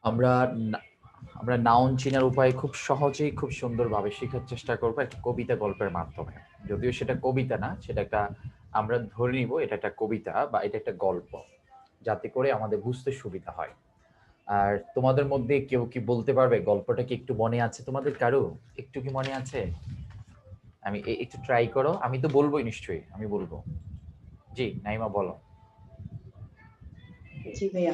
আমরা না- আমরা নাউন চেনার উপায় খুব সহজেই খুব সুন্দরভাবে শেখার চেষ্টা করবো একটা কবিতা গল্পের মাধ্যমে। যদিও সেটা কবিতা না, সেটা একটা, আমরা ধরে নিব এটা একটা কবিতা বা এটা একটা গল্প, যাতে করে আমাদের বুঝতে সুবিধা হয়। আর তোমাদের মধ্যে কেউ কি বলতে পারবে গল্পটা কি একটু মনে আছে? তোমাদের কারো একটু কি মনে আছে? আমি একটু ট্রাই করো। আমি তো বলবোই, নিশ্চয়ই আমি বলবো। জি নাইমা বলো। জি ভাইয়া।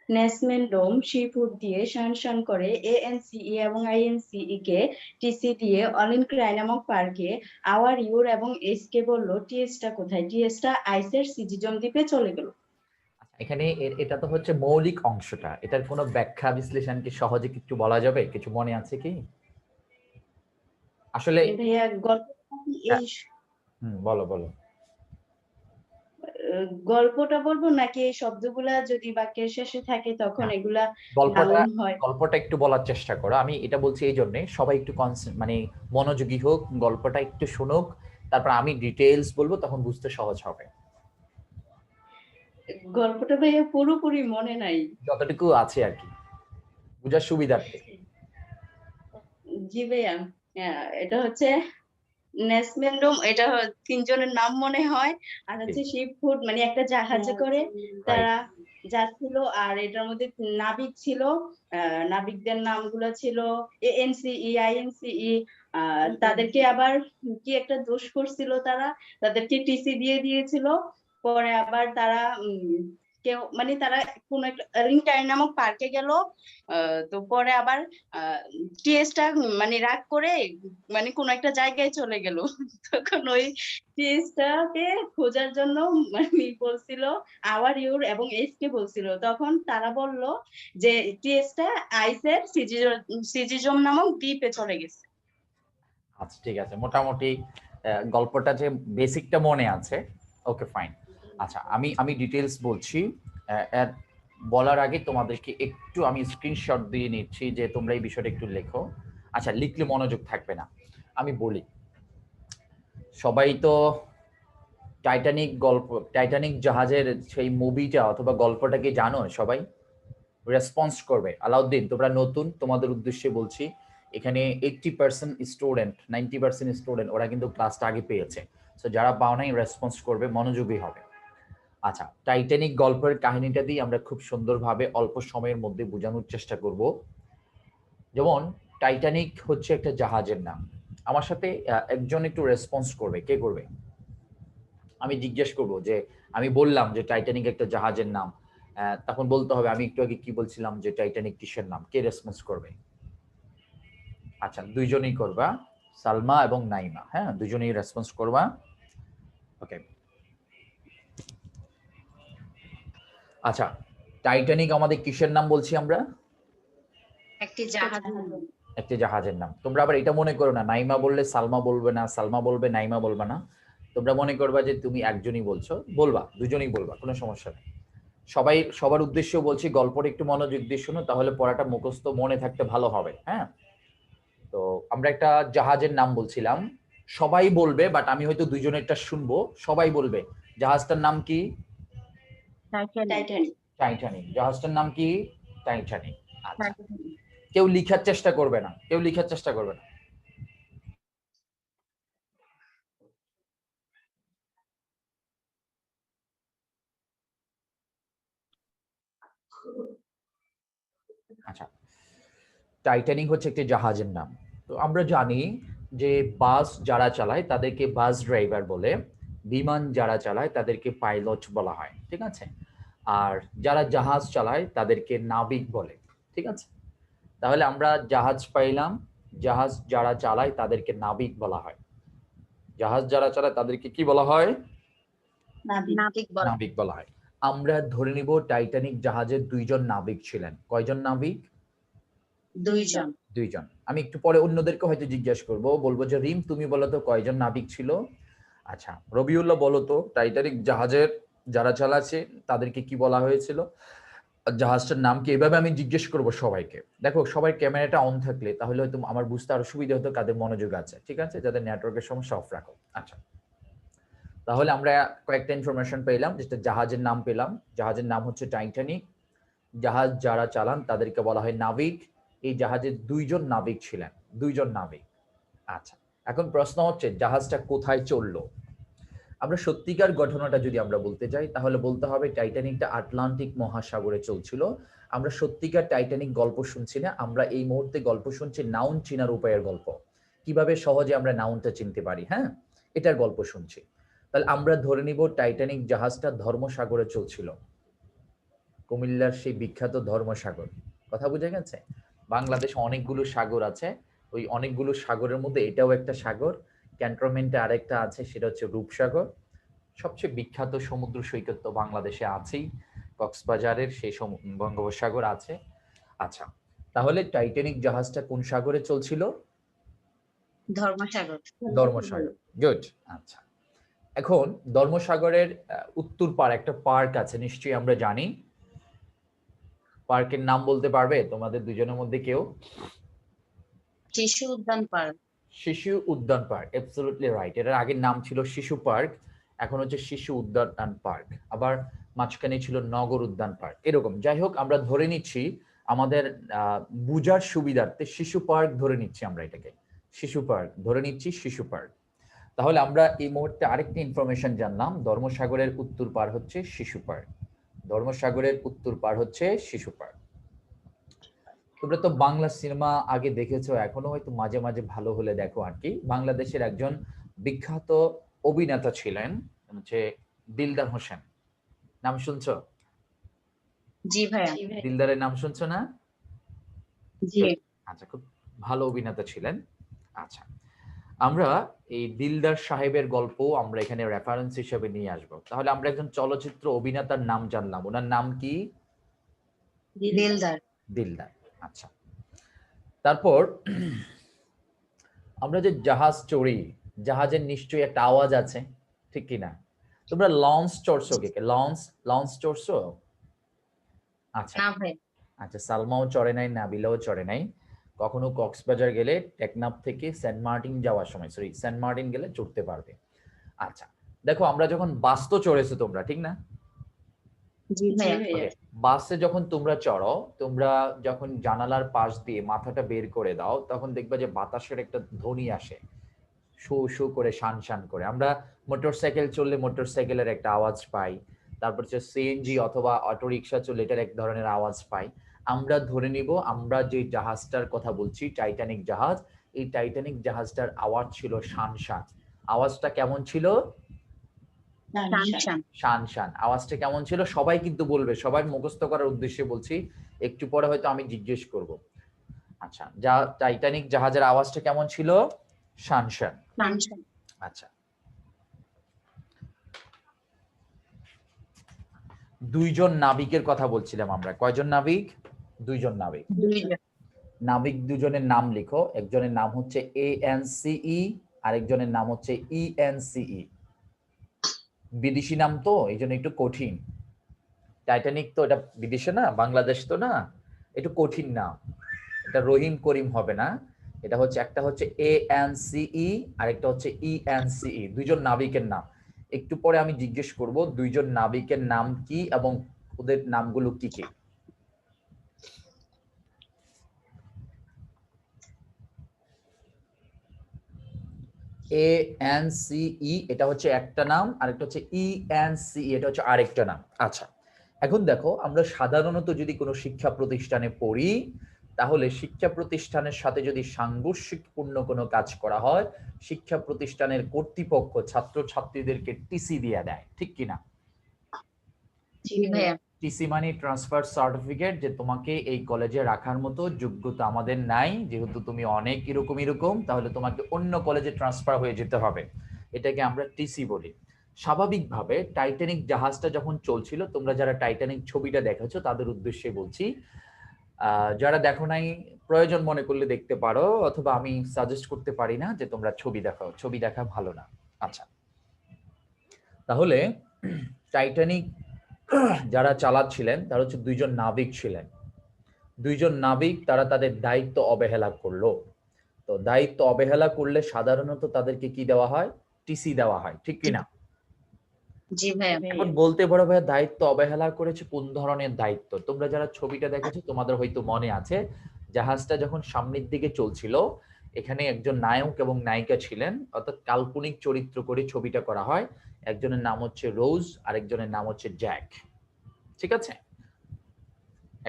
নেসমেন ডোম সি ফুড দিয়ে শান শান করে এএনসিই এবং আইএনসিই কে টিসি দিয়ে অলিন ক্রাই নামক পার্কে আওয়ার ইউর এবং এস কে বলল টিএসটা কোথায়, টিএসটা আইসের সিজিজম দ্বীপে চলে গেল। এখানে এটা তো হচ্ছে মৌলিক অংশটা, এটার কোনো ব্যাখ্যা বিশ্লেষণ কি সহজে কিছু বলা যাবে? কিছু মনে আছে কি আসলে? ভাইয়া গল্পটা কি হ্যাঁ, এই বলো বলো। গল্পটা বলবো নাকি এই শব্দগুলা যদি বাক্যের শেষে থাকে তখন হ্যাঁ, এগুলা গল্পটা নাউন হয়? গল্পটা একটু বলার চেষ্টা করো। আমি এটা বলছি এই জন্যে সবাই একটু মানে মনোযোগী হোক, গল্পটা একটু শুনুক, তারপর আমি ডিটেইলস বলবো, তখন বুঝতে সহজ হবে। গল্পটা ভাইয়া পুরোপুরি মনে নাই। যতটুকু আছে আর কি, বুঝার সুবিধার্থে। জি ভাইয়া। এটা হচ্ছে নেসমেন্ডম, এটা তিনজনের নাম মনে হয়। আর হচ্ছে শিপ ফুড মানে একটা জাহাজে করে রাইট। তারা যাচ্ছিল, আর এটার মধ্যে নাবিক ছিল। নাবিকদের নামগুলো ছিল এএনসিই আইএনসিই। তাদেরকে আবার কি একটা দোষ করছিল তারা, তাদেরকে টিসি দিয়ে দিয়েছিল। পরে আবার তারা কেউ মানে তারা কোন একটা রিংটাই নামক পার্কে গেল। তো পরে আবার টিএসটা মানে রাগ করে মানে কোন একটা জায়গায় চলে গেল। তখন ওই টিএসটাকে খোঁজার জন্য মানে বলছিল আওয়ার ইউর এবং এস কে বলছিল, তখন তারা বলল যে টিএসটা আইসের সিজিজম নামক দ্বীপে চলে গেছে। আচ্ছা ঠিক আছে, মোটামুটি গল্পটা যে বেসিকটা মনে আছে। Okay fine. আচ্ছা, আমি আমি ডিটেলস বলছি। এর বলার আগে তোমাদেরকে একটু আমি স্ক্রিনশট দিয়ে নিচ্ছি যে তোমরা এই বিষয়টা একটু লেখো। আচ্ছা, লিখলে মনোযোগ থাকবে না। আমি বলি, সবাই তো টাইটানিক জাহাজের সেই মুভিটা অথবা গল্পটা কি জানো সবাই? রেসপন্স করবে। আলাউদ্দিন, তোমরা নতুন, তোমাদের উদ্দেশ্যে বলছি। এখানে 80% স্টুডেন্ট, 90% স্টুডেন্ট ওরা কিন্তু ক্লাসটা আগে পেয়েছে। সো যারা পাও নাই রেসপন্স করবে, মনোযোগী হবে। আচ্ছা, টাইটানিক গল্পের কাহিনীটা দিয়ে আমরা খুব সুন্দরভাবে অল্প সময়ের মধ্যে বোঝানোর চেষ্টা করব। যেমন টাইটানিক হচ্ছে একটা জাহাজের নাম। আমার সাথে একজন একটু রেসপন্স করবে, কে করবে? আমি জিজ্ঞেস করব যে আমি বললাম যে টাইটানিক একটা জাহাজের নাম, তখন বলতে হবে আমি একটু আগে কি বলছিলাম যে টাইটানিক কিসের নাম। কে রেসপন্স করবে? আচ্ছা, দুইজনেই করবা, সালমা এবং নাইমা। হ্যাঁ, দুজনেই রেসপন্স করবা। ওকে। আচ্ছা, টাইটানিক আমাদের কিসের নাম বলছি আমরা? একটি জাহাজের নাম। একটি জাহাজের নাম। তোমরা আবার এটা মনে করো না নাইমা বললে সালমা বলবে না, সালমা বলবে নাইমা বলবে না। তোমরা মনে করবা যে তুমি একজনই বলছো, বলবা দুজনেই বলবা, কোনো সমস্যা নেই। সবাই সবার উদ্দেশ্য বলছি, গল্পটা একটু মনোযোগ দিয়ে শুনো, তাহলে পড়াটা মুখস্থ মনে থাকতে ভালো হবে। হ্যাঁ, তো আমরা একটা জাহাজের নাম বলছিলাম, সবাই বলবে, বাট আমি হয়তো দুইজনেরটা শুনবো। সবাই বলবে জাহাজটার নাম কি? টাইটানিক। টাইটানিক। জাহাজটার নাম কি? টাইটানিক। আচ্ছা, কেউ লিখার চেষ্টা করবে না, কেউ লিখার চেষ্টা করবে না। আচ্ছা, টাইটানিক হচ্ছে একটি জাহাজের নাম। তো আমরা জানি যে বাস যারা চালায় তাদেরকে বাস ড্রাইভার বলে, বিমান যারা চালায় তাদেরকে পাইলট বলা হয়, ঠিক আছে? আর যারা জাহাজ চালায় তাদেরকে নাবিক বলে, ঠিক আছে? তাহলে আমরা জাহাজ পাইলাম, জাহাজ যারা চালায় তাদেরকে নাবিক বলা হয়। জাহাজ যারা চালায় তাদেরকে কি বলা হয়? নাবিক বলা। নাবিক বলা হয়। আমরা ধরে নিব টাইটানিক জাহাজের দুইজন নাবিক ছিলেন। কয়জন নাবিক? দুইজন। দুইজন। আমি একটু পরে অন্যদেরকে হয়তো জিজ্ঞেস করব, বলবো যে রিম তুমি বলো তো কয়জন নাবিক ছিল? আচ্ছা, রবিউল্লাহ বলো তো টাইটানিক জাহাজের যারা চালাচ্ছে তাদেরকে কি বলা হয়েছিল, জাহাজটার নাম কি? এভাবে আমি জিজ্ঞেস করব সবাইকে। দেখো সবাই ক্যামেরাটা অন থাকলে তাহলে হয়তো আমার বুঝতে আরো সুবিধা হতো কাদের মনোযোগ আছে, ঠিক আছে? যাদের নেটওয়ার্কের সমস্যা অফ রাখো। আচ্ছা, তাহলে আমরা কয়েকটা ইনফরমেশন পেলাম, যেটা জাহাজের নাম পেলাম। জাহাজের নাম হচ্ছে টাইটানিক। জাহাজ যারা চালান তাদেরকে বলা হয় নাবিক। এই জাহাজে 2 জন নাবিক ছিলেন, 2 জন নাবিক। আচ্ছা, এখন প্রশ্ন হচ্ছে জাহাজটা কোথায় চললো? আমরা সত্যিকার ঘটনাটা যদি আমরা বলতে যাই তাহলে বলতে হবে টাইটানিকটা আটলান্টিক মহাসাগরে চলছিল। আমরা সত্যিকার টাইটানিক গল্প শুনছি না, আমরা এই মুহূর্তে গল্প শুনছি নাউন চিনার উপায়ের গল্প, কিভাবে সহজে আমরা নাউনটা চিনতে পারি। হ্যাঁ, এটার গল্প শুনছি। তাহলে আমরা ধরে নিব টাইটানিক জাহাজটা ধর্মসাগরে চলছিল, কুমিল্লার সেই বিখ্যাত ধর্মসাগর। কথা বুঝে গেছে? বাংলাদেশে অনেকগুলো সাগর আছে, ওই অনেকগুলো সাগরের মধ্যে এটাও একটা সাগর। ক্যান্টনমেন্টে আরেকটা আছে, সেটা হচ্ছে রূপসাগর। সবচেয়ে বিখ্যাত সমুদ্র সৈকত তো বাংলাদেশে আছেই, কক্সবাজারের সেই বঙ্গোপসাগর আছে। আচ্ছা, তাহলে টাইটানিক জাহাজটা কোন সাগরে চলছিল? ধর্মসাগর। ধর্মসাগর। গুড। আচ্ছা, এখন ধর্মসাগরের উত্তর পার একটা পার্ক আছে, নিশ্চয়ই আমরা জানি। পার্কের নাম বলতে পারবে তোমাদের দুজনের মধ্যে কেউ? শিশু উদ্যান পার্ক। শিশু উদ্যান পার্ক, অ্যাবসলিউটলি রাইট। এটার আগের নাম ছিল শিশু পার্ক, এখন হচ্ছে শিশু উদ্যান পার্ক। আবার মাঝখানে ছিল নগর উদ্যান পার্ক, এরকম। যাই হোক, আমরা ধরে নিচ্ছি আমাদের বুঝার সুবিধার্থে শিশু পার্ক ধরে নিচ্ছি, আমরা এটাকে শিশু পার্ক ধরে নিচ্ছি, শিশু পার্ক। তাহলে আমরা এই মুহূর্তে আরেকটি ইনফরমেশন জানলাম, ধর্মসাগরের উত্তর পার হচ্ছে শিশু পার্ক। ধর্মসাগরের উত্তর পার হচ্ছে শিশু পার্ক। তোমরা তো বাংলা সিনেমা আগে দেখেছো, এখনো হয়তো মাঝে মাঝে ভালো হলে দেখো আর কি। বাংলাদেশের একজন বিখ্যাত অভিনেতা ছিলেন, হচ্ছে দিলদার হোসেন। নাম শুনছো? জি ভাইয়া। দিলদারের নাম শুনছো না? জি। আচ্ছা, খুব ভালো অভিনেতা ছিলেন। আচ্ছা, আমরা এই দিলদার সাহেবের গল্প আমরা এখানে রেফারেন্স হিসেবে নিয়ে আসব। তাহলে আমরা একজন চলচ্চিত্র অভিনেতার নাম জানলাম, ওনার নাম কি? দিলদার। দিলদার। আচ্ছা, তারপর আমরা যে জাহাজ চড়ি, জাহাজের নিশ্চয়ই একটা আওয়াজ আছে, ঠিক কি না? তোমরা লঞ্চ চড়ছো কে কে? লঞ্চ চড়ছো? আচ্ছা না ভাই। আচ্ছা, সালমাও চড়ে নাই, নাবিলাও চড়ে নাই। কখনো কক্সবাজার গেলে টেকনাফ থেকে সেন্ট মার্টিন যাওয়ার সময়, সেন্ট মার্টিন গেলে চড়তে পারবে। আচ্ছা, দেখো আমরা যখন বাস তো চড়েছো তোমরা, ঠিক না? জি ভাইয়া। ওকে, বাসে যখন তোমরা চড়ো, তোমরা যখন জানালার পাশ দিয়ে মাথাটা বের করে দাও, তখন দেখবা যে বাতাসের একটা ধ্বনি আসে, শু শু করে, শান শান করে। আমরা মোটরসাইকেল চললে মোটরসাইকেলের একটা আওয়াজ পাই, তারপর হচ্ছে সিএনজি অথবা অটো রিক্সা চললে এটার এক ধরনের আওয়াজ পাই। আমরা ধরে নিব আমরা যে জাহাজটার কথা বলছি টাইটানিক জাহাজ, এই টাইটানিক জাহাজটার আওয়াজ ছিল শান শান। আওয়াজটা কেমন ছিল? শান শান। আওয়াজটা কেমন ছিল সবাই কিন্তু বলবে, সবাই মুখস্থ করার উদ্দেশ্যে বলছি, একটু পরে হয়তো আমি জিজ্ঞেস করব। আচ্ছা, টাইটানিক জাহাজের আওয়াজটা কেমন ছিল? শান শান। আচ্ছা, 2 জন নাবিকের কথা বলছিলাম আমরা। কয়জন নাবিক? 2 জন নাবিক। নাবিক 2জনের নাম লিখো। একজনের নাম হচ্ছে ANCE, আরেকজনের নাম হচ্ছে ENCE। বিদেশি নাম তো, এই জন্য একটু কঠিন। টাইটানিক তো এটা বিদেশে না, বাংলাদেশ তো না, একটু কঠিন নাম। এটা রহিম করিম হবে না, এটা হচ্ছে একটা হচ্ছে ANCE আর একটা হচ্ছে ENCE, 2জন নাবিকের নাম। একটু পরে আমি জিজ্ঞেস করব 2জন নাবিকের নাম কি এবং ওদের নামগুলো কি কি। ANCE এটা হচ্ছে একটা নাম, আরেকটা হচ্ছে ENCE এটা হচ্ছে আরেকটা নাম। আচ্ছা, এখন দেখো আমরা সাধারণত যদি কোনো শিক্ষা প্রতিষ্ঠানে পড়ি, তাহলে শিক্ষা প্রতিষ্ঠানের সাথে যদি সাংঘর্ষিকপূর্ণ কোনো কাজ করা হয়, শিক্ষা প্রতিষ্ঠানের কর্তৃপক্ষ ছাত্রছাত্রীদেরকে টিসি দিয়ে দেয়, ঠিক কিনা? টিসি মানে ট্রান্সফার সার্টিফিকেট, যে তোমাকে এই কলেজে রাখার মতো যোগ্যতা আমাদের নাই, যেহেতু তুমি অনেক এরকম, তাহলে তোমাকে অন্য কলেজে ট্রান্সফার হয়ে যেতে হবে। এটাকে আমরা টিসি বলি। স্বাভাবিকভাবে টাইটানিক জাহাজটা যখন চলছিল, তোমরা যারা টাইটানিক ছবিটা দেখেছো তাদের উদ্দেশ্যে বলছি, যারা দেখো নাই প্রয়োজন মনে করলে দেখতে পারো, অথবা আমি সাজেস্ট করতে পারি না যে তোমরা ছবি দেখো, ছবি দেখা ভালো না। আচ্ছা, তাহলে টাইটানিক যারা চালাচ্ছিলেন তারা হচ্ছে 2জন নাবিক ছিলেন। 2জন নাবিক তারা তাদের দায়িত্ব অবহেলা করলো। তো দায়িত্ব অবহেলা করলে সাধারণত তাদেরকে কি দেওয়া হয়? টিসি দেওয়া হয়, ঠিক কিনা? জি ভাইয়া। এখন বলতে পারো ভাইয়া দায়িত্ব অবহেলা করেছে কোন ধরনের দায়িত্ব? তোমরা যারা ছবিটা দেখেছো তোমাদের হয়তো মনে আছে, জাহাজটা যখন সামনের দিকে চলছিল, এখানে একজন নায়ক এবং নায়িকা ছিলেন, অর্থাৎ কাল্পনিক চরিত্র করে ছবিটা করা হয়। একজনের নাম হচ্ছে রোজ, আরেকজনের নাম হচ্ছে জ্যাক। ঠিক আছে?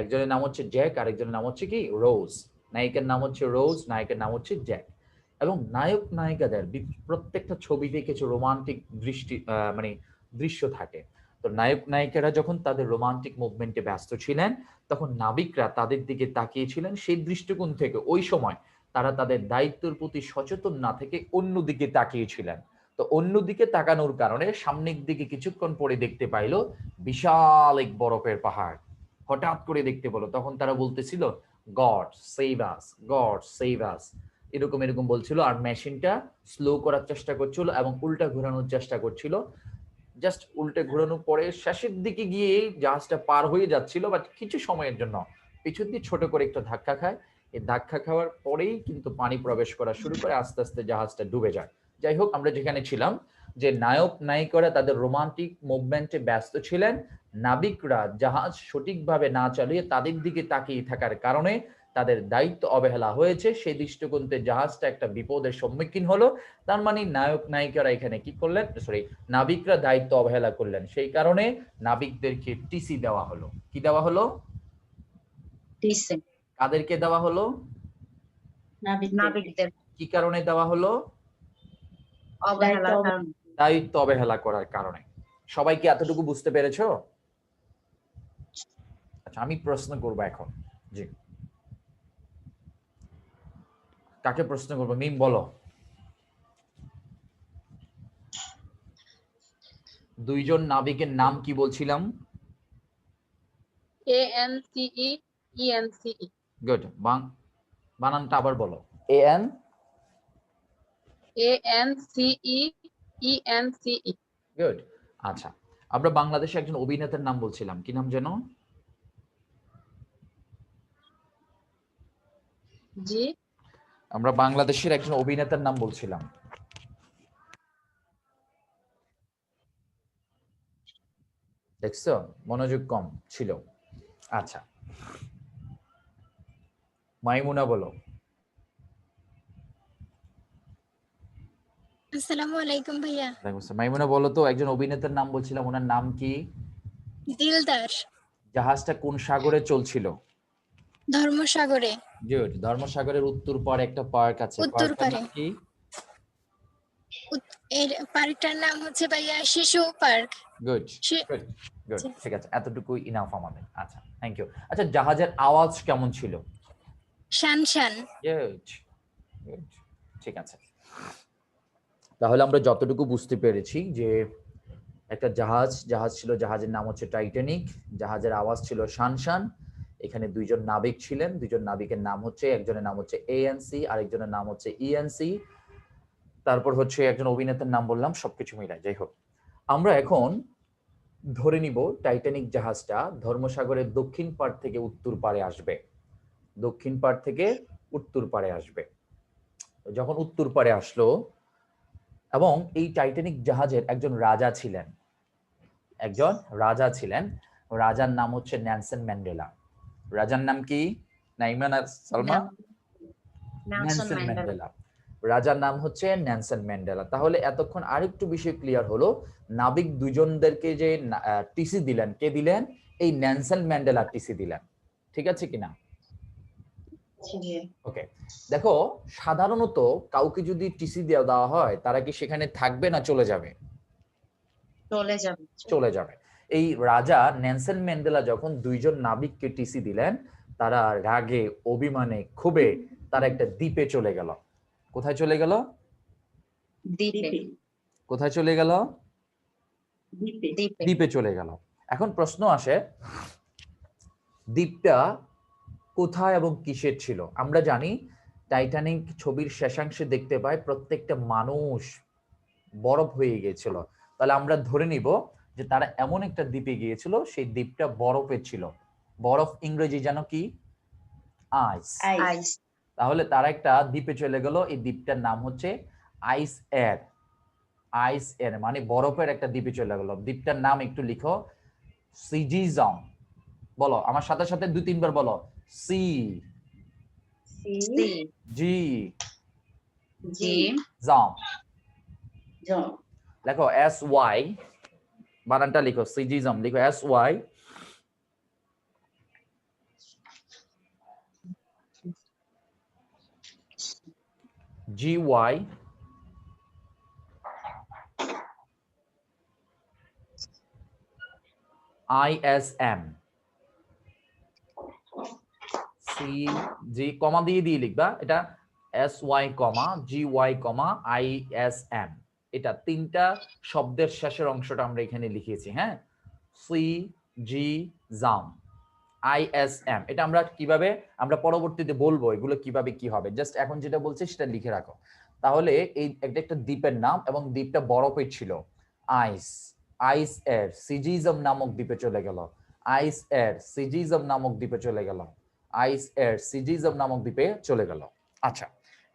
একজনের নাম হচ্ছে জ্যাক, আরেকজনের নাম হচ্ছে কি রোজ। নায়িকার নাম হচ্ছে রোজ, নায়কের নাম হচ্ছে জ্যাক। এবং নায়ক নায়িকাদের প্রত্যেকটা ছবিতে কিছু রোমান্টিক মানে দৃশ্য থাকে। তো নায়ক নায়িকারা যখন তাদের রোমান্টিক মুভমেন্টে ব্যস্ত ছিলেন, তখন নাবিকরা তাদের দিকে তাকিয়েছিলেন সেই দৃষ্টিকোণ থেকে। ওই সময় তারা তাদের দায়িত্বের প্রতি সচেতন না থেকে অন্যদিকে তাকিয়েছিলেন। তো অন্যদিকে তাকানোর কারণে সামনের দিকে কিছুক্ষণ পরে দেখতে পাইল বিশাল এক বরফের পাহাড়। হঠাৎ করে দেখতে পেলো, তখন তারা বলতেছিল গড সেভ আস, গড সেভ আস, এরকম এরকম বলছিল। আর মেশিনটা স্লো করার চেষ্টা করছিল এবং উল্টা ঘোরানোর চেষ্টা করছিল। জাস্ট উল্টে ঘোরানোর পরে শেষের দিকে গিয়ে জাহাজটা পার হয়ে যাচ্ছিল, বাট কিছু সময়ের জন্য পিছন দিয়ে ছোট করে একটা ধাক্কা খায়। এই ধাক্কা খাওয়ার পরেই কিন্তু পানি প্রবেশ করা শুরু করে, আস্তে আস্তে জাহাজটা ডুবে যায়। যাই হোক, আমরা যেখানে ছিলাম, যে নায়ক নায়িকারা তাদের রোমান্টিক মুভমেন্টে ব্যস্ত ছিলেন, নাবিকরা জাহাজ সঠিকভাবে না চালিয়ে তাদের দিকে তাকিয়ে থাকার কারণে তাদের দায়িত্ব অবহেলা হয়েছে। সেই দৃষ্টিকোণতে জাহাজটা একটা বিপদের সম্মুখীন হলো। তার মানে নায়ক নায়িকারা এখানে কি করলেন, সরি, নাবিকরা দায়িত্ব অবহেলা করলেন। সেই কারণে নাবিকদেরকে টিসি দেওয়া হলো। কি দেওয়া হলো? টিসি। কাদেরকে দেওয়া হলো? নাবিকদের। কি কারণে দেওয়া হলো? অবহেলার কারণে। দায়িত্ব অবহেলা করার কারণে। সবাই কি এতটুকু বুঝতে পেরেছো? আচ্ছা, আমি প্রশ্ন করবো এখন। জি, কাকে প্রশ্ন করবো? মিম বলো। দুইজন নাবিকের নাম কি বলছিলাম? ANCE good. বানানটা আবার বলো। ANCE good. আচ্ছা, আমরা বাংলাদেশে একজন অভিনেতার নাম বলছিলাম, কি নাম যেন? জি আমরা বাংলাদেশের একজন অভিনেতার নাম বলছিলাম। দেখছো, মনোযোগ কম ছিল। আচ্ছা, মাইমুনা বলো। আসসালামু আলাইকুম ভাইয়া। মাইমুনা বলো তো, একজন অভিনেতার নাম বলছিলাম, ওনার নাম কি? দিলদার। জাহাজটা কোন সাগরে চলছিল? ধর্মসাগরে। গুড। ধর্মসাগরের উত্তর পাড়ে একটা পার্ক আছে, উত্তর পার্কটার পারে। নাম কি? এর পার্কটার নাম হচ্ছে ভাইয়া শিশু পার্ক। গুড গুড গুড, ঠিক আছে, এতটুকু ইনাফ আমাদের। আচ্ছা, থ্যাংক ইউ। আচ্ছা, জাহাজের আওয়াজ কেমন ছিল? শান শান। গুড গুড, ঠিক আছে। তাহলে আমরা যতটুকু বুঝতে পেরেছি যে একটা জাহাজ ছিল, জাহাজের নাম হচ্ছে টাইটানিক, জাহাজের আওয়াজ ছিল শানশান। এখানে দুইজন নাবিক ছিলেন, দুইজন নাবিকের নাম হচ্ছে, একজনের নাম হচ্ছে ANC, আরেকজনের নাম হচ্ছে ENC। তারপর হচ্ছে একজন অভিনেতার নাম বললাম, সবকিছু মিলাই। যাই হোক, আমরা এখন ধরে নিব টাইটানিক জাহাজটা ধর্মসাগরের দক্ষিণ পাড় থেকে উত্তর পাড়ে আসবে। দক্ষিণ পাড় থেকে উত্তর পাড়ে আসবে। যখন উত্তর পাড়ে আসলো, এবং এই টাইটানিক জাহাজের একজন রাজা ছিলেন, একজন রাজা ছিলেন। রাজার নাম হচ্ছে নেলসন ম্যান্ডেলা। রাজার নাম কি? নাইমান আর সালমা? Nelson Mandela. রাজার নাম হচ্ছে নেলসন ম্যান্ডেলা। তাহলে এতক্ষণ আরেকটু বিষয় ক্লিয়ার হলো। নাবিক দুজনদেরকে যে টিসি দিলেন, কে দিলেন? এই নেলসন ম্যান্ডেলা টিসি দিলেন। ঠিক আছে কিনা? ওকে, দেখো, সাধারণত কাউকে যদি টিসি দেওয়া হয়, তারা কি সেখানে থাকবে না চলে যাবে? চলে যাবে। এই রাজা নেলসন ম্যান্ডেলা যখন দুইজন নাবিককে টিসি দিলেন, তারা রাগে, অভিমানে, ক্ষোভে তারা একটা দ্বীপে চলে গেল। কোথায় চলে গেল? কোথায় চলে গেল? দ্বীপে চলে গেল। এখন প্রশ্ন আসে, দ্বীপটা কোথায় এবং কিসের ছিল? আমরা জানি টাইটানিক ছবির শেষাংশে দেখতে পাই প্রত্যেকটা মানুষ বরফ হয়ে গিয়েছিল। তাহলে আমরা ধরে নিব যে তারা এমন একটা দ্বীপে গিয়েছিল, সেই দ্বীপটা বরফের ছিল। বরফ ইংরেজি জানো কি? আইস। তাহলে তারা একটা দ্বীপে চলে গেল, এই দ্বীপটার নাম হচ্ছে আইস এর। আইস এর মানে বরফের একটা দ্বীপে চলে গেল। দ্বীপটার নাম একটু লিখো, সিজিজম। বলো আমার সাথে সাথে 2-3 বার বলো, C C C G G জম। জম। লেখো এস ওয়াই, বানানটা লিখো, সিজিজম লিখো S Y G Y ISM। C G comma দিয়ে লিখবা, এটা SY কমা GY কমা ISM। এটা 3টা শব্দের শেষের অংশটা আমরা এখানে লিখেছি। হ্যাঁ, সি জি জাম ISM। এটা আমরা কিভাবে, আমরা পরবর্তীতে বলবো এগুলো কিভাবে কি হবে, জাস্ট এখন যেটা বলছি সেটা লিখে রাখো। তাহলে এই একটা দ্বীপের নাম এবং দ্বীপটা বরফের ছিল। আইস, আইস এর সিজিজম নামক দ্বীপে চলে গেল। আইস এর সিজিজম নামক দ্বীপে চলে গেল। আইস এর সিজিজম নামক দ্বীপে চলে গেল। আচ্ছা,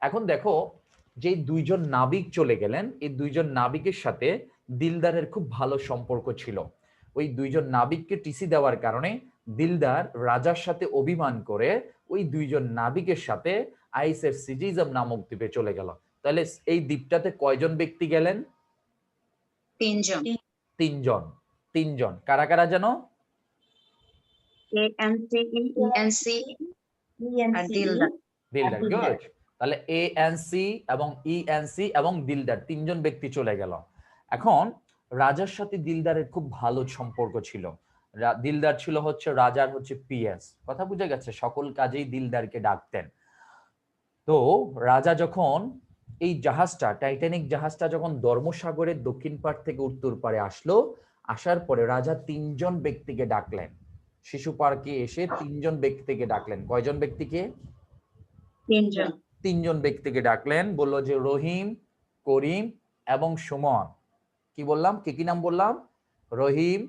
এখন দেখো যে 2জন নাবিক চলে গেলেন, এই 2জন নাবিকের সাথে দিলদারের খুব ভালো সম্পর্ক ছিল। ওই 2জন নাবিককে টিসি দেওয়ার কারণে দিলদার রাজার সাথে অভিমান করে ওই 2জন নাবিকের সাথে আইসের সিজিজম নামক দ্বীপে চলে গেল। তাহলে এই দ্বীপটাতে কয়জন ব্যক্তি গেলেন? 3 জন। 3 জন। 3 জন কারা কারা যেন? ANCE ENCE আর দিলদার। দিলদার। গুড। তাহলে ANC এবং ENC এবং দিলদার 3জন ব্যক্তি চলে গেল। এখন রাজার সাথে দিলদারের খুব ভালো সম্পর্ক ছিল। দিলদার ছিল হচ্ছে রাজার হচ্ছে PS। কথা বুঝে গেছে? সকল কাজেই দিলদারকে ডাকতেন। তো রাজা যখন এই জাহাজটা, টাইটানিক জাহাজটা যখন ধর্মসাগরের দক্ষিণ পাড় থেকে উত্তর পাড়ে আসলো, আসার পরে রাজা 3জন ব্যক্তিকে ডাকলেন। শিশু পার্কে এসে 3জন ব্যক্তিকে ডাকলেন। কয়জন ব্যক্তিকে? 3 জন। 3জন ব্যক্তিকে ডাকলেন, বলল যে রহিম, করিম এবং সুমন। কি বললাম, কি কি নাম বললাম? রহিম,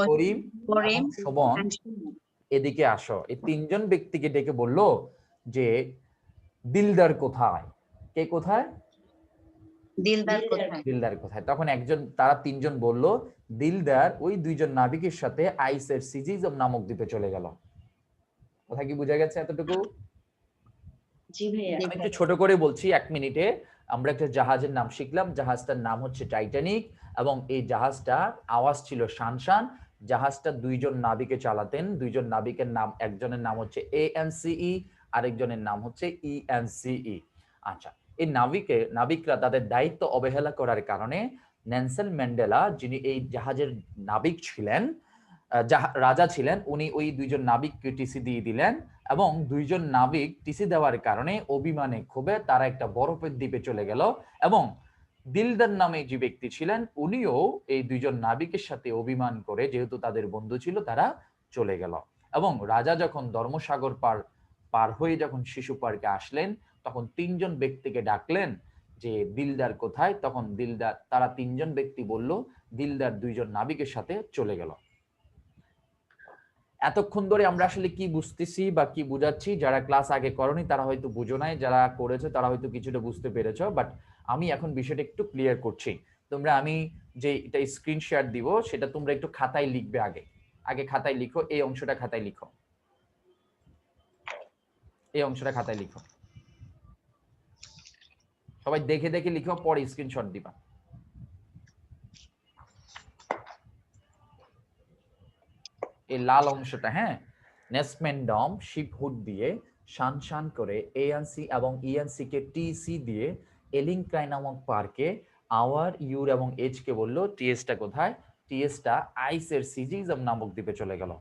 করিম এবং সুমন, এদিকে আসো। এই 3জন ব্যক্তিকে ডেকে বলল যে দিলদার কোথায়? কে কোথায়? দিলদার কোথায়? দিলদার কোথায়? তখন তারা 3জন বলল দিলদার ওই 2জন নাবিকের সাথে আইসের সিজিজম নামক দ্বীপে চলে গেল। কথা কি বোঝা গেছে এতটুকু? জি ভাইয়া। আমি একটু ছোট করে বলছি, 1 মিনিটে। আমরা একটা জাহাজের নাম শিখলাম, জাহাজটার নাম হচ্ছে টাইটানিক এবং এই জাহাজটার আওয়াজ ছিল শানশান। জাহাজটা 2জন নাবিকে চালাতেন। 2জন নাবিকের নাম, একজনের নাম হচ্ছে ANCE, আরেকজনের নাম হচ্ছে ENCE। আচ্ছা, এই নাবিকরা তাদের দায়িত্ব অবহেলা করার কারণে নেলসন ম্যান্ডেলা, যিনি এই জাহাজের নাবিক ছিলেন, রাজা ছিলেন, উনি ওই 2জন নাবিককে টিসি দিয়ে দিলেন এবং 2জন নাবিক টিসি দেওয়ার কারণে অভিমানে ক্ষোভে তারা একটা বরফের দ্বীপে চলে গেল এবং দিলদার নামে যে ব্যক্তি ছিলেন উনিও এই 2জন নাবিকের সাথে অভিমান করে, যেহেতু তাদের বন্ধু ছিল, তারা চলে গেল। এবং রাজা যখন ধর্মসাগর পার হয়ে যখন শিশু পার্কে আসলেন, তখন 3জন ব্যক্তিকে ডাকলেন যে দিলদার কোথায়? তখন তারা 3জন ব্যক্তি বলল দিলদার 2জন নাবিকের সাথে চলে গেল। এতক্ষণ ধরে আমরা আসলে কি বুঝতেছি বা কি বুঝাচ্ছি, যারা ক্লাস আগে করনি তারা হয়তো বুঝো নাই, যারা করেছে তারা হয়তো কিছুটা বুঝতে পেরেছো, বাট আমি এখন বিষয়টা একটু ক্লিয়ার করছি। আমি যে এটা স্ক্রিন শেয়ার দিব সেটা তোমরা একটু খাতায় লিখবে। আগে খাতায় লিখো, এই অংশটা খাতায় লিখো, এই অংশটা খাতায় লিখো। সবাই দেখে দেখে লিখো, পরে স্ক্রিনশট দিবা। এই লাল অংশটা, হ্যাঁ, নেসমেন্ডম শিপহুড দিয়ে শান করে ANC এবং ENC কে TC দিয়ে এলিংক্রাই নামক পার্কে আওয়ার, ইউর এবং এইচ কে বললো টিএসটা কোথায়? টিএসটা আইসের সিজিজম নামক দ্বীপে চলে গেল।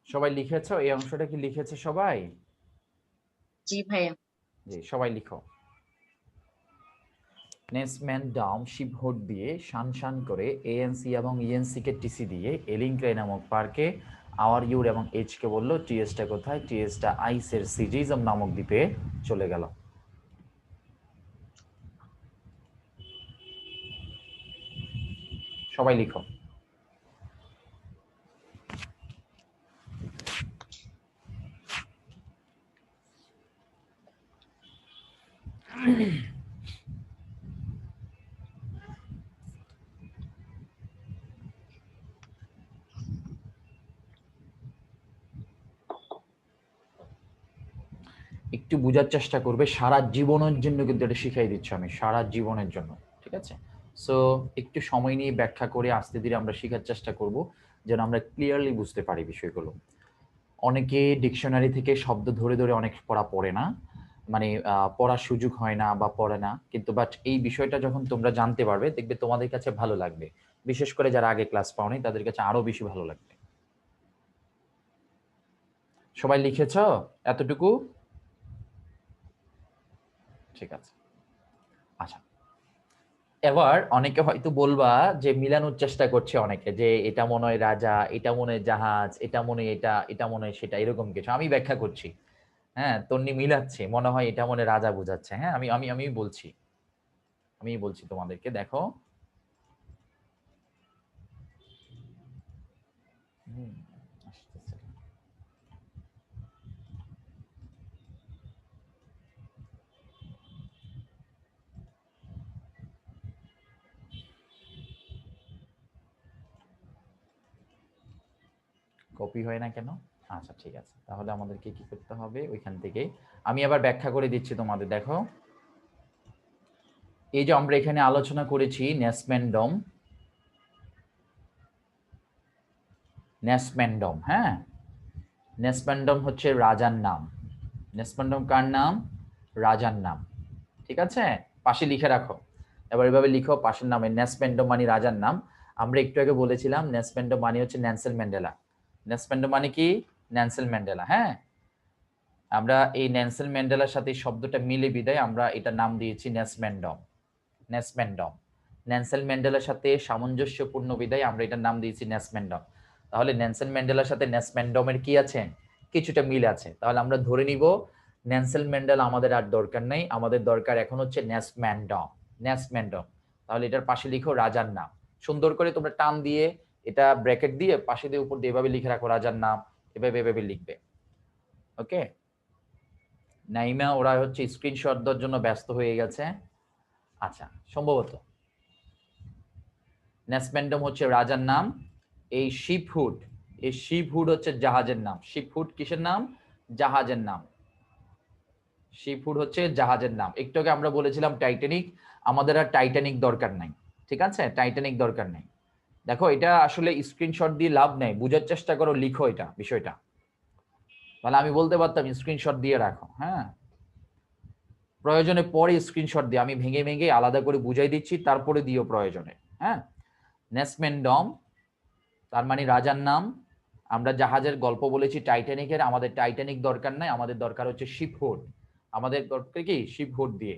সবাই লিখেছো? এই অংশটা কি লিখেছে সবাই? জি ভাইয়া। জি, সবাই লিখো। নেসম্যানডাম শিপহুড দিয়ে শান করে এএনসি এবং ইএনসি কে টিসি দিয়ে এলিংক্রাই নামক পার্কে আওয়ার ইউর এবং এইচ কে বললো টিএসটা কোথায়, টিএসটা আইসের সিজিজম নামক দ্বীপে চলে গেল। সবাই লিখো। একটু বোঝার চেষ্টা করবে, সারা জীবনের জন্য কিন্তু এটা শিখাই দিচ্ছি আমি, সারা জীবনের জন্য, ঠিক আছে? সো একটু সময় নিয়ে ব্যাখ্যা করে আস্তে ধীরে আমরা শেখার চেষ্টা করব, যেন আমরা ক্লিয়ারলি বুঝতে পারি বিষয়গুলো। অনেকে ডিকশনারি থেকে শব্দ ধরে ধরে অনেক পড়া পড়ে না, মানে পড়ার সুযোগ হয় না বা পড়ে না, কিন্তু বাট এই বিষয়টা যখন তোমরা জানতে পারবে দেখবে তোমাদের কাছে ভালো লাগবে, বিশেষ করে যারা আগে ক্লাস পাওনি তাদের কাছে আরো বেশি ভালো লাগবে। সবাই লিখেছো এতটুকু? ঠিক আছে, আচ্ছা। এবার অনেকে হয়তো বলবা যে মিলানোর চেষ্টা করছে অনেকে, যে এটা মনে হয় রাজা, এটা মনে হয় জাহাজ, এটা মনে হয় এটা, এটা মনে হয় সেটা, এরকম কিছু। আমি ব্যাখ্যা করছি, হ্যাঁ, তন্নি মিলাচ্ছে, মনে হয় এটা মনে রাজা বোঝাচ্ছে। হ্যাঁ, আমি আমি আমি বলছি, আমি বলছি তোমাদেরকে, দেখো। আসতেছে। কপি হয় না কেন? আচ্ছা ঠিক আছে, তাহলে আমাদেরকে কি করতে হবে, ওইখান থেকে আমি আবার ব্যাখ্যা করে দিচ্ছি তোমাদের। দেখো, এই যে আমরা এখানে আলোচনা করেছি নেসম্যানডম, নেসম্যানডম, হ্যাঁ, নেসম্যানডম হচ্ছে রাজার নাম। নেসম্যানডম কার নাম? রাজার নাম, ঠিক আছে? পাশে লিখে রাখো। এবার এভাবে লিখো পাশের নামে, নেসম্যানডম মানে রাজার নাম। আমরা একটু আগে বলেছিলাম নেসম্যানডম মানে হচ্ছে নেলসন ম্যান্ডেলা। নেসম্যানডম মানে কি? নেলসন ম্যান্ডেলা, হ্যাঁ। আমরা এই নেলসন ম্যান্ডেলার সাথে এই শব্দটা মিলে বিদায় আমরা এটা নাম দিয়েছি নেসম্যানডম। নেসম্যানডম, নেলসন ম্যান্ডেলার সাথে সামঞ্জস্যপূর্ণ বিদায় আমরা এটার নাম দিয়েছি নেসম্যানডম। তাহলে নেলসন ম্যান্ডেলার সাথে নেসম্যানডমের কি আছে? কিছুটা মিল আছে। তাহলে আমরা ধরে নিব নেলসন ম্যান্ডেলা আমাদের আর দরকার নেই, আমাদের দরকার এখন হচ্ছে নেসম্যানডম। নেসম্যানডম, তাহলে এটার পাশে লিখো রাজার নাম। সুন্দর করে তোমরা টান দিয়ে এটা ব্র্যাকেট দিয়ে পাশে দিয়ে উপর দিয়ে এভাবে লিখে রাখো রাজার নাম, এভাবে এভাবে লিখবে। ওকে, নাইমা ওরা হচ্ছে স্ক্রিনশট দেওয়ার জন্য ব্যস্ত হয়ে গেছে। আচ্ছা, সম্ভবত নেসম্যানডম হচ্ছে রাজার নাম। এই শিপহুড, এই শিপহুড হচ্ছে জাহাজের নাম। শিপহুড কিসের নাম? জাহাজের নাম। শিপহুড হচ্ছে জাহাজের নাম। একটু আগে আমরা বলেছিলাম টাইটানিক, আমাদের আর টাইটানিক দরকার নাই, ঠিক আছে? টাইটানিক দরকার নেই। দেখো, এটা আসলে স্ক্রিনশট দিয়ে লাভ নেই, বুঝার চেষ্টা করো, লিখো এটা বিষয়টা। তাহলে আমি বলতে পারতাম স্ক্রিনশট দিয়ে রাখো, হ্যাঁ, প্রয়োজনে পরে স্ক্রিনশট দিয়ে আমি ভেঙে ভেঙে আলাদা করে বুঝাই দিচ্ছি, তারপরে দিও প্রয়োজনে, হ্যাঁ। নেসম্যানডম তার মানে রাজার নাম। আমরা জাহাজের গল্প বলেছি টাইটানিকের, আমাদের টাইটানিক দরকার নাই, আমাদের দরকার হচ্ছে শিপহুড। আমাদের দরকার কি? শিপহুড দিয়ে।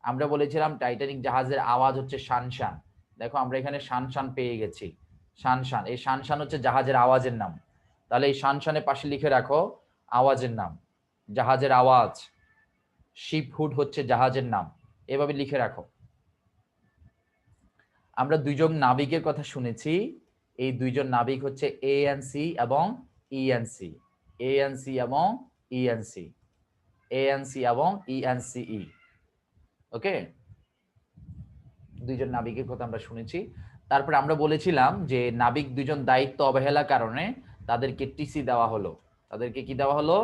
আমরা বলেছিলাম টাইটানিক জাহাজের আওয়াজ হচ্ছে শান শান। দেখো আমরা এখানে শান শান পেয়ে গেছি, শান শান। এই শান শান হচ্ছে জাহাজের আওয়াজের নাম। তাহলে এই শান শানের পাশে লিখে রাখো আওয়াজের নাম, জাহাজের আওয়াজ। শিপহুড হচ্ছে জাহাজের নাম, এভাবে লিখে রাখো। আমরা দুইজন নাবিকের কথা শুনেছি, এই দুইজন নাবিক হচ্ছে এএনসি এবং ইএনসি। এএনসি এবং ইএনসি, এএনসি এবং ইএনসিই। ওকে, দুইজন নাবিকের কথা আমরা শুনেছি। তারপরে আমরা বলেছিলাম যে নাবিক দুইজন দায়িত্ব অবহেলার কারণে তাদেরকে টিসি দেওয়া হলো। তাদেরকে কি দেওয়া হলো?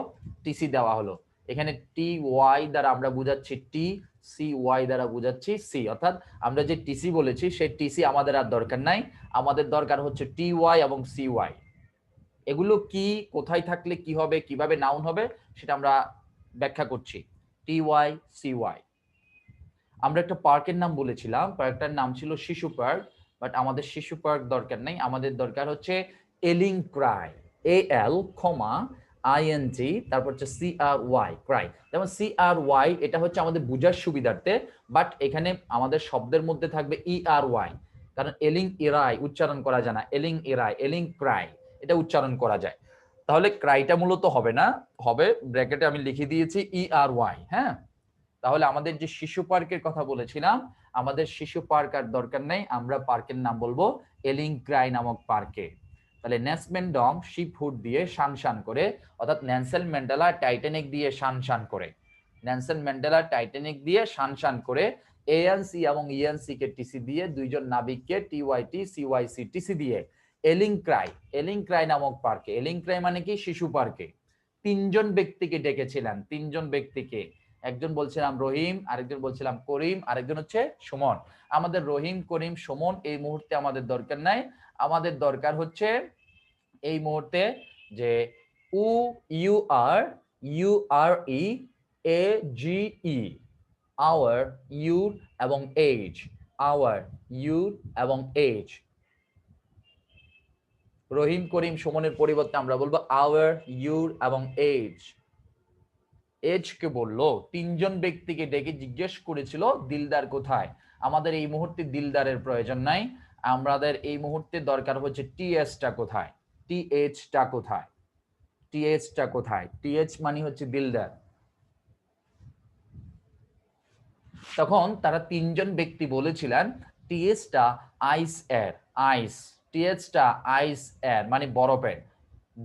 টিসি দেওয়া হলো। এখানে টি ওয়াই দ্বারা আমরা বুঝাচ্ছি টি, সি ওয়াই দ্বারা বুঝাচ্ছি সি। অর্থাৎ আমরা যে টিসি বলেছি সেই টিসি আমাদের আর দরকার নাই, আমাদের দরকার হচ্ছে টি ওয়াই এবং সি ওয়াই। এগুলো কি, কোথায় থাকলে কি হবে, কিভাবে নাউন হবে সেটা আমরা ব্যাখ্যা করছি। T Y, C Y. আমরা একটা পার্কের নাম বলেছিলাম, পার্কটার নাম ছিল শিশু পার্ক, বাট আমাদের শিশু পার্ক দরকার নেই, আমাদের দরকার হচ্ছে এলিংক্রাই। AL, ING, তারপর হচ্ছে CRY, ক্রাই। যেমন CRY এটা হচ্ছে আমাদের বোঝার সুবিধার্থে, বাট এখানে আমাদের শব্দের মধ্যে থাকবে ERY, কারণ এলিং ইরাই উচ্চারণ করা যায় না, এলিং ইরাই, এলিং ক্রাই এটা উচ্চারণ করা যায়। তাহলে ক্রাইটা মূলত হবে না, হবে ব্র্যাকেটে আমি লিখে দিয়েছি ERY। হ্যাঁ, তাহলে আমাদের যে শিশু পার্কের কথা বলেছিলাম, আমাদের শিশু পার্ক আর দরকার নেই, আমরা পার্কের নাম বলবো এলিং ক্রাই নামক পার্কে। তাহলে নেসমেনডম শিপ হুড দিয়ে শান শান করে, অর্থাৎ নেলসন ম্যান্ডেলা টাইটানিক দিয়ে শান শান করে, নেলসন ম্যান্ডেলা টাইটানিক দিয়ে শান শান করে, এএনসি এবং ইএনসি কে টিসি দিয়ে, দুইজন নাবিককে টিওয়াইটি সিওয়াইসি টিসি দিয়ে এলিং ক্রাই নামক পার্কে, এলিং ক্রাই মানে কি শিশু পার্কে তিনজন ব্যক্তিকে ডেকেছিলেন, তিনজন ব্যক্তিকে, একজন বলছিলাম রহিম, আরেকজন বলছিলাম করিম, আরেকজন হচ্ছে সুমন। আমাদের রহিম, করিম, সুমন এই মুহূর্তে আমাদের দরকার নাই, আমাদের দরকার হচ্ছে এই মুহূর্তে যে URE আওয়ার, ইউর এবং এজ, আওয়ার, ইউর এবং এজ। রহিম, করিম, সুমনের পরিবর্তে আমরা বলবো আওয়ার, ইউর এবং এজ। এজ কে বললো, তিনজন ব্যক্তিকে ডেকে জিজ্ঞেস করেছিল দিলদার কোথায়। আমাদের এই মুহূর্তে দিলদারের প্রয়োজন নাই, আমাদের এই মুহূর্তে দরকার হচ্ছে টিএসটা কোথায়, টিএচটা কোথায়, টিএচটা কোথায়, টিএচ মানে হচ্ছে দিলদার। তখন তারা তিনজন ব্যক্তি বলেছিলেন টিএসটা আইস এর, আইস, টিএচটা আইস এর মানে বরফের,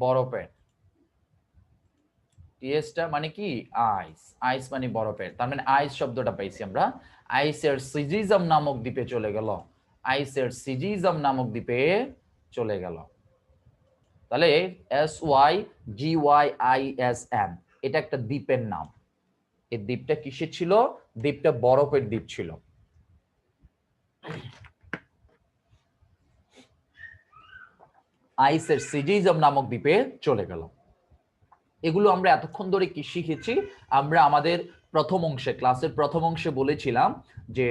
বরফের, টিএসটা মানে কি আইস, আইস মানে বরফের, তার মানে আইস শব্দটা পাইছি আমরা। আইসের সিজিজম নামক দ্বীপে চলে গেল, আইসের সিজিজম নামক দ্বীপে চলে গেল। তাহলে SYGYISM এটা একটা দ্বীপের নাম। এই দ্বীপটা কিসের ছিল? দ্বীপটা বরফের দ্বীপ ছিল। আইসের সিজিজম নামক দ্বীপে চলে গেল। এগুলো আমরা এতক্ষণ ধরে কি শিখেছি? আমরা আমাদের প্রথম অংশে, ক্লাসের প্রথম অংশে বলেছিলাম যে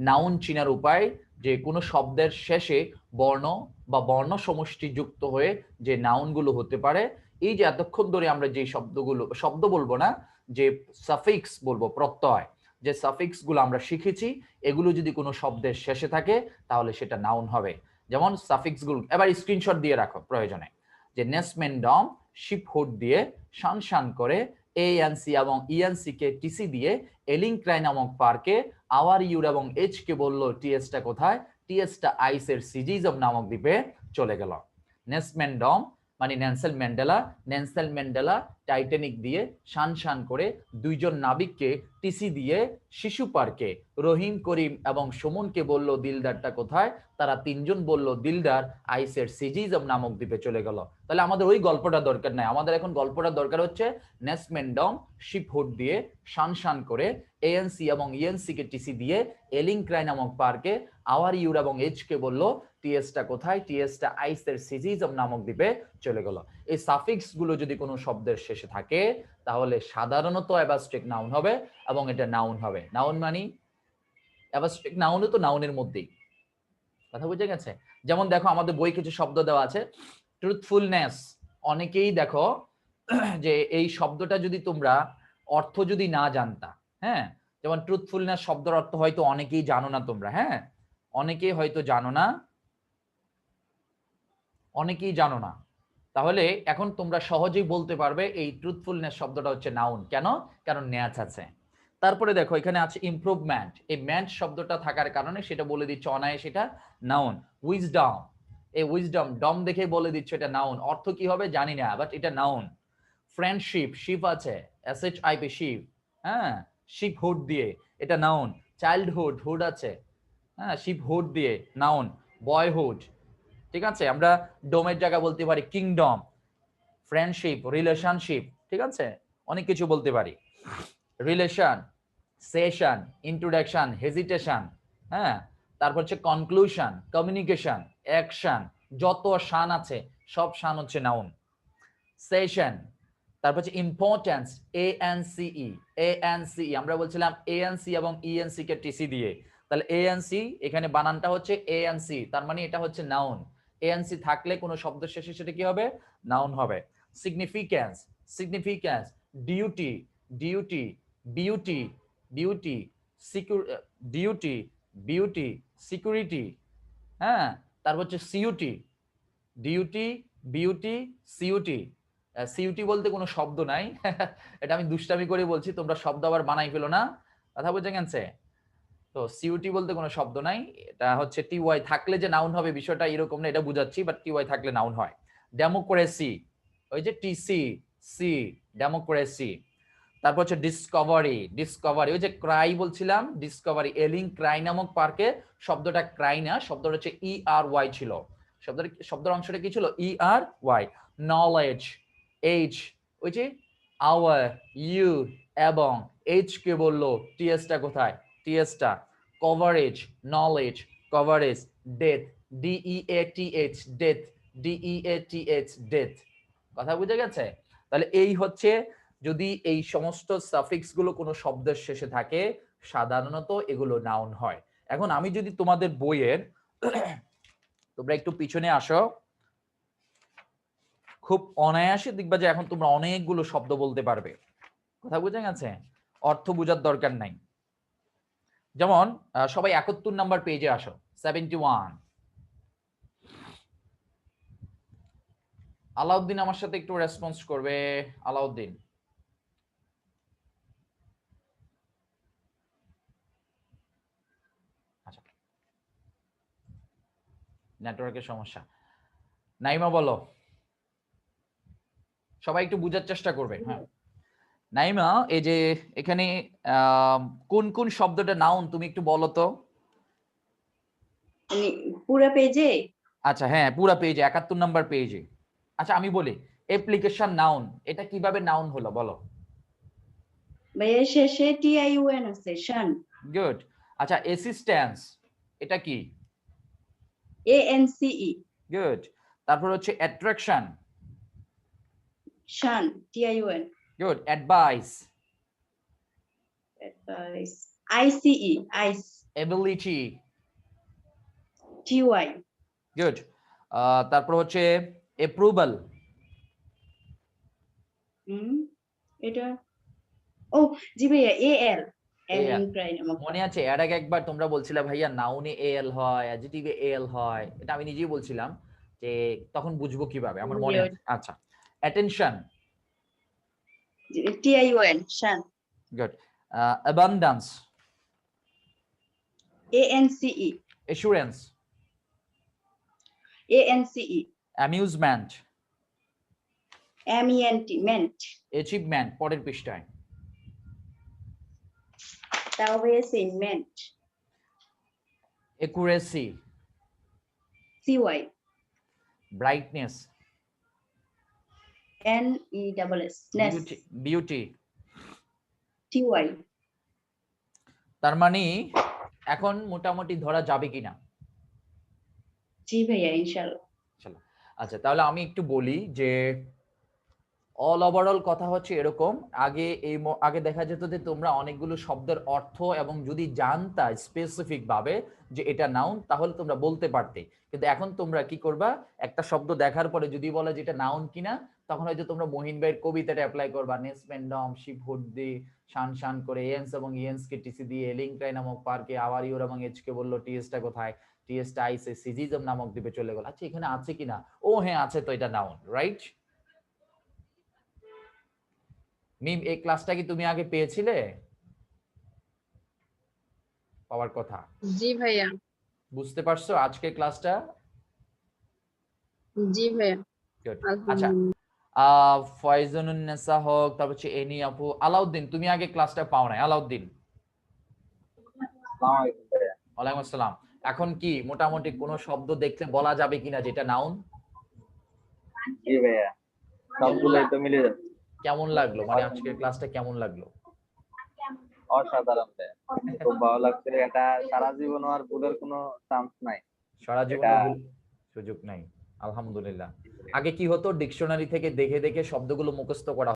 নাউন চিনার উপায়, যে কোনো শব্দের শেষে বর্ণ বা বর্ণ সমষ্টি যুক্ত হয়ে যে নাউনগুলো হতে পারে। এই যে এতক্ষণ ধরে আমরা যে শব্দগুলো, শব্দ বলবো না, যে সাফিক্স বলবো, প্রত্যয়, যে সাফিক্স গুলো আমরা শিখেছি, এগুলো যদি কোনো শব্দের শেষে থাকে তাহলে সেটা নাউন হবে। যেমন সাফিক্স গুলো এবার স্ক্রিনশট দিয়ে রাখো প্রয়োজনে, যে নেসমেনডম শিপ হুড দিয়ে শান শান করে, এএনসি এবং ইএনসি কে টিসি দিয়ে এলিং ক্রাই নামক পার্কে, আওয়ার, ইউর এবং এইচ কে বললো টিএসটা কোথায়, টিএসটা আইসের সিজিজম নামক দ্বীপে চলে গেল। নেসমেনডম মানে Nelson Mandela, Nelson Mandela Titanic দিয়ে শান শান করে, দুইজন নাবিককে টিসি দিয়ে শিশু পার্কে রহিম, করিম এবং সুমনকে বলল দিলদারটা কোথায়, তারা তিনজন বলল দিলদার আইসের সিজিজম নামক দ্বীপে চলে গেল। তাহলে আমাদের ওই গল্পটা দরকার নাই, আমাদের এখন গল্পটা দরকার হচ্ছে নেসমেনডম শিপ হুড দিয়ে শান শান করে, এএনসি এবং ইএনসি কে টিসি দিয়ে এলিং ক্রাই নামক পার্কে, আওয়ার, ইউর এবং এইচ কে বলল টিএসটা কোথায়, টিএসটা আইসের সিজিজম নামক দ্বীপে চলে গেল। এই সাফিক্স গুলো যদি কোনো শব্দের শেষে থাকে তাহলে সাধারণত অ্যাবাস্ট্রিক নাউন হবে এবং এটা নাউন হবে। নাউন মানে অ্যাবাস্ট্রিক নাউনও তো নাউনের মধ্যেই, কথা বুঝে গেছে? যেমন দেখো আমাদের বই কিছু শব্দ দেওয়া আছে, ট্রুথফুলনেস, অনেকেই দেখো যে এই শব্দটা যদি তোমরা অর্থ যদি না জানতা, হ্যাঁ, যেমন ট্রুথফুলনেস শব্দের অর্থ হয়তো অনেকেই জানো না তোমরা, হ্যাঁ, অনেকেই হয়তো জানো না, অনেকেই জানো না, তাহলে এখন তোমরা সহজেই বলতে পারবে এই ট্রুথফুলনেস শব্দটা হচ্ছে নাউন। কেন? কারণ ন্যাচ আছে। তারপরে দেখো এখানে আছে ইমপ্রুভমেন্ট, এই ম্যান্ট শব্দটা থাকার কারণে সেটা বলে দিচ্ছে অনায়াসে সেটা নাউন। উইজডম, এই উইজডম ডম দেখে বলে দিচ্ছে এটা নাউন, অর্থ কি হবে জানি না, বাট এটা নাউন। ফ্রেন্ডশিপ, শিপ আছে, SHIP শিপ, হ্যাঁ, শিপ হুড দিয়ে, এটা নাউন। চাইল্ডহুড, হুড আছে, হ্যাঁ, শিপ হুড দিয়ে নাউন। বয়হুড, ঠিক আছে, আমরা ডোমের জায়গা বলতে পারি কিংডম। ফ্রেন্ডশিপ, রিলেশনশিপ, ঠিক আছে, অনেক কিছু বলতে পারি। রিলেশন, সেশন, ইন্ট্রোডাকশন, হেজিটেশন, হ্যাঁ, তারপর হচ্ছে কনক্লুশন, কমিউনিকেশন, অ্যাকশন, যত শান আছে সব শান হচ্ছে নাউন। সেশন, তারপর হচ্ছে ইম্পর্টেন্স, ANCE, আমরা বলছিলাম ANC এবং ENC কে টিসি দিয়ে, তাহলে ANC এখানে বানানটা হচ্ছে ANC, তার মানে এটা হচ্ছে নাউন। এএনসি থাকলে কোনো শব্দের শেষে সেটা কি হবে? নাউন হবে। Significance, significance, duty, duty, beauty, beauty, duty, beauty, security, হ্যাঁ, তারপর হচ্ছে CUET, duty, beauty, CUET. CUET বলতে কোনো শব্দ নাই, এটা আমি দুষ্টামি করে বলছি, তোমরা শব্দ আবার বানাই ফেলো না, কথা বুঝে গেছে? তো সিইউটি বলতে কোনো শব্দ নাই, এটা হচ্ছে টিওয়াই থাকলে যে নাউন হবে বিষয়টা এরকম না, এটা বুঝাচ্ছি, বাট টিওয়াই থাকলে নাউন হয়। ডেমোক্রেসি, ওই যে টিসি, সি, ডেমোক্রেসি। তারপর হচ্ছে ডিসকভারি, ডিসকভারি, ওই যে ক্রাই বলছিলাম, ডিসকভারি, এলিং ক্রাই নামক পার্কে, শব্দটা ক্রাই না, শব্দটা হচ্ছে ERY ছিল, শব্দের অংশটা কি ছিল? ERY। নলেজ, এইচ, ওই যে আওয়ার, ইউ, এবং, এইচ কে বললো, টিএসটা কোথায়? টিএসটা। Coverage, knowledge, coverage. Death, DEATH, death, DEATH, death. কথা বুঝে গেছে? তাহলে এই হচ্ছে, যদি এই সমস্ত সাফিক্স গুলো কোনো শব্দের শেষে থাকে সাধারণত এগুলো নাউন হয়। এখন আমি যদি তোমাদের বইয়ের তোমরা একটু পিছনে আসো, খুব অনায়াসে দেখবা যে এখন তোমরা অনেকগুলো শব্দ বলতে পারবে, কথা বুঝে গেছে? অর্থ বোঝার দরকার নাই। যেমন সবাই 71 নাম্বার পেজে আসো, 71। আলাউদ্দিন আমার সাথে একটু রেসপন্স করবে, আলাউদ্দিন। আচ্ছা, নেটওয়ার্কের সমস্যা। নাইমা বলো, সবাই একটু বুঝার চেষ্টা করবে। হ্যাঁ নাইমা, এই যে এখানে কোন কোন শব্দটা নাউন তুমি একটু বলো তো। মানে পুরো পেজে? আচ্ছা হ্যাঁ, পুরা পেজে, 71 নাম্বার পেজে। আচ্ছা আমি বলি, অ্যাপ্লিকেশন নাউন, এটা কিভাবে নাউন হলো বলো? ভাইয়া শেষে TIUN আছে, শান। গুড। আচ্ছা অ্যাসিস্ট্যান্স, এটা কি? ANCE, good. তারপর হচ্ছে অ্যাট্রাকশন, শান, TIUN। Good. Advice, Advice, ICE, ICE, ability, TY, good. তারপর হচ্ছে অ্যাপ্রুভাল, এটা, ও জি ভাইয়া AL, AL, এলিং ক্রাই নামক। মনে আছে এর আগে একবার তোমরা বলছিলে ভাইয়া নাউনে এএল হয়, অ্যাডজেক্টিভে এএল হয়, এটা আমি নিজেই বলছিলাম যে তখন বুঝবো কিভাবে, আমার মনে আছে। আচ্ছা অ্যাটেনশন, TIUN, শান। Good. Abundance, ANCE, assurance, ANCE, amusement, MENT, ment, achievement, পরের পৃষ্ঠায়। তাও ভাইয়া same, ment, accuracy, CY, brightness, NESS, ness, beauty, beauty. TY। তার মানে এখন মোটামুটি ধরা যাবে কিনা? জি ভাইয়া ইনশাআল্লাহ। আচ্ছা তাহলে আমি একটু বলি যে অল ওভারঅল কথা হচ্ছে এরকম, আগে আগে দেখা যেত যে তোমরা অনেকগুলো শব্দের অর্থ এবং যদি জানতা স্পেসিফিক ভাবে যে এটা নাউন তাহলে তোমরা বলতে পারতে, কিন্তু এখন তোমরা কি করবা, একটা শব্দ দেখার পরে যদি বলে যে এটা নাউন কিনা, তখন হয়তো তোমরা মহিন ভাইয়ের কবিতাটা অ্যাপ্লাই করবা, নেসপেন্ডম শিপ হুডদি শান শান করে এন্স এবং ইয়েন্স কে টিসি দিয়ে লিংক্রাই নামক পার্কে আওয়ার ইউর এবং এইচ কে বললো টিএসটা কোথায়, টিএসটা আইসে সিজিজম নামক দ্বীপে চলে গেল। আচ্ছা এখানে আছে কিনা, ও হ্যাঁ আছে, তো এটা নাউন, রাইট? মিম এই ক্লাসটা কি তুমি আগে পেয়েছিলে? পাওয়ার কথা। জি ভাইয়া। বুঝতে পারছো আজকের ক্লাসটা? জি ভাইয়া। গুড। আচ্ছা আলহামদুলিল্লাহ। ফয়জুনুন নেসা হোক, তারপর হচ্ছে এনি আপু। আলাউদ্দিন তুমি আগে ক্লাসটা পাও নাই, আলাউদ্দিন। ওয়ালাইকুম আসসালাম। এখন কি মোটামুটি কোন শব্দ দেখলে বলা যাবে কিনা যেটা নাউন? জি ভাইয়া, সবগুলোই তো মিলে যাচ্ছে। কেমন লাগলো, মানে আজকের ক্লাসটা কেমন লাগলো? অসাধারণ ভাইয়া, খুব ভালো লাগছে। এটা সারা জীবন আর ভুলের কোনো চান্স নাই। সারা জীবনে এটা- ভুল সুযোগ নাই, আলহামদুলিল্লাহ। আগে কি হতো, ডিকশনারি থেকে দেখে দেখে শব্দগুলো মুখস্থ করা